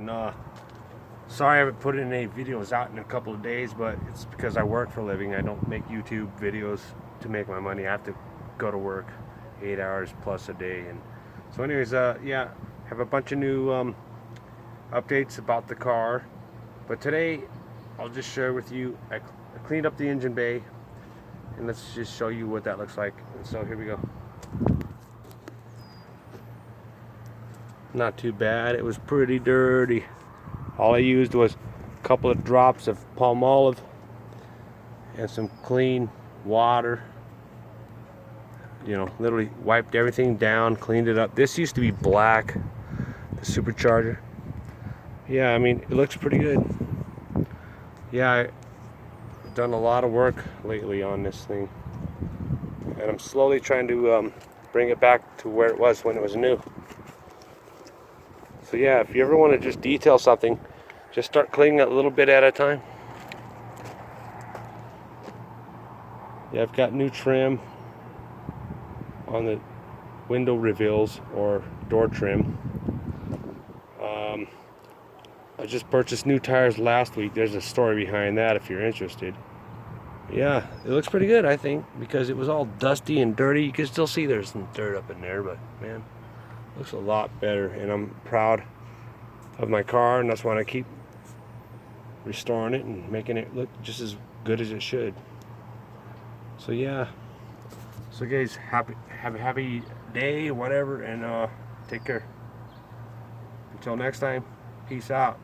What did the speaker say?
And sorry I haven't put any videos out in a couple of days, but it's because I work for a living. I don't make YouTube videos to make my money. I have to go to work 8 hours plus a day. And so anyways, yeah, have a bunch of new updates about the car. But today I'll just share with you, I cleaned up the engine bay, and let's just show you what that looks like. And so here we go. Not too bad. It was pretty dirty. All I used was a couple of drops of palm olive and some clean water. You know, literally wiped everything down, cleaned it up. This used to be black, the supercharger. Yeah, I mean, it looks pretty good. Yeah, I've done a lot of work lately on this thing, and I'm slowly trying to bring it back to where it was when it was new. So yeah, if you ever want to just detail something, just start cleaning it a little bit at a time. Yeah, I've got new trim on the window reveals or door trim. I just purchased new tires last week. There's a story behind that if you're interested. Yeah, it looks pretty good, I think, because it was all dusty and dirty. You can still see there's some dirt up in there, but man, it looks a lot better, and I'm proud of my car, and that's why I keep restoring it and making it look just as good as it should. So yeah, so guys, have a happy day, whatever, and take care. Until next time, peace out.